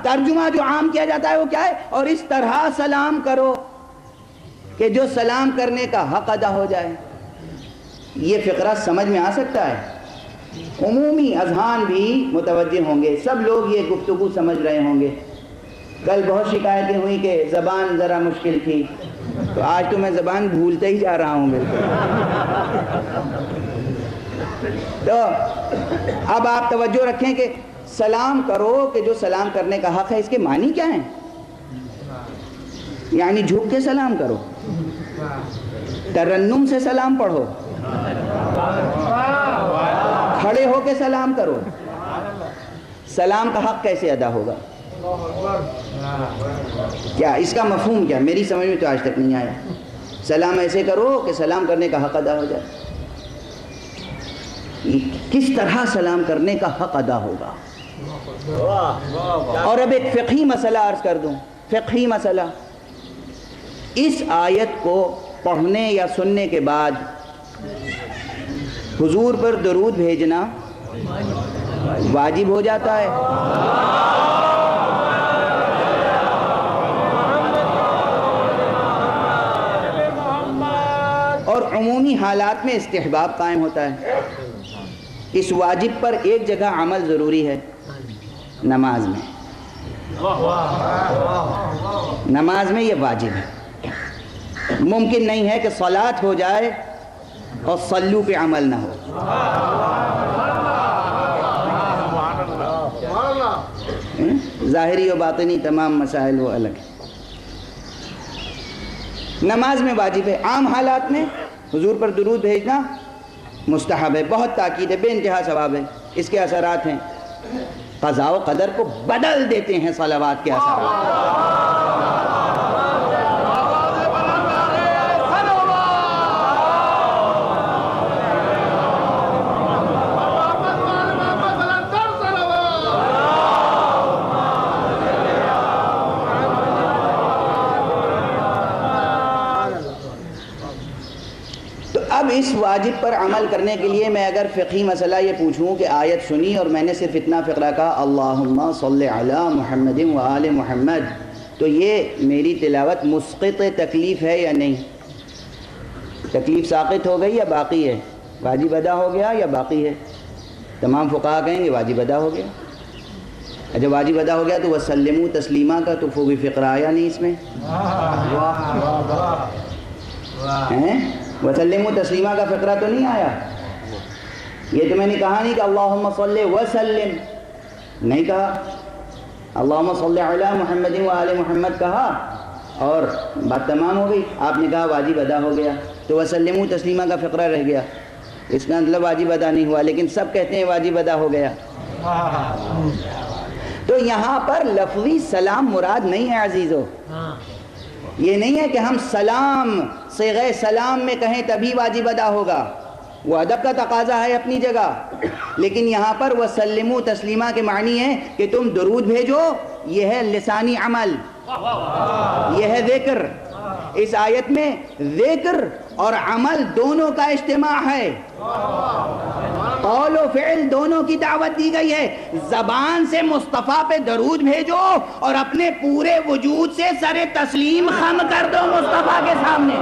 ترجمہ جو عام کیا جاتا ہے وہ کیا ہے؟ اور اس طرح سلام کرو کہ جو سلام کرنے کا حق ادا ہو جائے. یہ فقرہ سمجھ میں آ سکتا ہے؟ عمومی اذہان بھی متوجہ ہوں گے، سب لوگ یہ گفتگو سمجھ رہے ہوں گے. کل بہت شکایتیں ہوئی کہ زبان ذرا مشکل تھی، تو آج تو میں زبان بھولتے ہی جا رہا ہوں بالکل. تو اب آپ توجہ رکھیں کہ سلام کرو کہ جو سلام کرنے کا حق ہے، اس کے معنی کیا ہیں؟ یعنی جھک کے سلام کرو، ترنم سے سلام پڑھو، کھڑے ہو کے سلام کرو. سلام کا حق کیسے ادا ہوگا؟ کیا اس کا مفہوم کیا؟ میری سمجھ میں تو آج تک نہیں آیا. سلام ایسے کرو کہ سلام کرنے کا حق ادا ہو جائے. کس طرح سلام کرنے کا حق ادا ہوگا؟ اور اب ایک فقہی مسئلہ عرض کر دوں. فقہی مسئلہ، اس آیت کو پڑھنے یا سننے کے بعد حضور پر درود بھیجنا واجب ہو جاتا ہے؟ اور عمومی حالات میں استحباب قائم ہوتا ہے. اس واجب پر ایک جگہ عمل ضروری ہے، نماز میں. نماز میں یہ واجب ہے. ممکن نہیں ہے کہ صلاۃ ہو جائے اور صلو پہ عمل نہ ہو. ظاہری و باطنی تمام مسائل وہ الگ ہیں. نماز میں واجب ہے. عام حالات میں حضور پر درود بھیجنا مستحب ہے، بہت تاکید ہے، بے انتہا ثواب ہے. اس کے اثرات ہیں قضاء و قدر کو بدل دیتے ہیں صلوات کے اثرات. اب اس واجب پر عمل کرنے کے لیے میں اگر فقہی مسئلہ یہ پوچھوں کہ آیت سنی اور میں نے صرف اتنا فقرہ کہا اللہم صلی علی محمد و آل محمد، تو یہ میری تلاوت مسقط تکلیف ہے یا نہیں؟ تکلیف ساقط ہو گئی یا باقی ہے؟ واجب ادا ہو گیا یا باقی ہے؟ تمام فقہا کہیں گے واجب ادا ہو گیا. جب واجب ادا ہو گیا تو وسلموا تسلیما کا تو فوقی فقرہ آیا نہیں اس میں؟ وسلم و تسلیمہ کا فقرہ تو نہیں آیا. یہ تو میں نے کہا نہیں کہ اللہم صلی وسلم، نہیں کہا. اللہم صلی علی محمد و آل محمد کہا اور بات تمام ہو گئی. آپ نے کہا واجب ادا ہو گیا، تو وسلم و تسلیمہ کا فقرہ رہ گیا. اس کا مطلب واجب ادا نہیں ہوا، لیکن سب کہتے ہیں واجب ادا ہو گیا. تو یہاں پر لفظی سلام مراد نہیں ہے عزیزو. یہ نہیں ہے کہ ہم سلام صیغہ سلام میں کہیں تبھی واجب ادا ہوگا، وہ ادب کا تقاضا ہے اپنی جگہ. لیکن یہاں پر وسلموا تسلیما کے معنی ہے کہ تم درود بھیجو. یہ ہے لسانی عمل، یہ ہے ذکر. اس آیت میں ذکر اور عمل دونوں کا اجتماع ہے. قول و فعل دونوں کی دعوت دی گئی ہے. زبان سے مصطفیٰ پہ درود بھیجو اور اپنے پورے وجود سے سر تسلیم خم کر دو مصطفیٰ کے سامنے،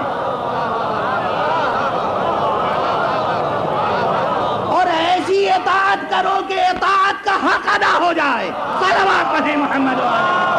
اور ایسی اطاعت کرو کہ اطاعت کا حق ادا ہو جائے. صلوات پڑھیں محمد و آلہ.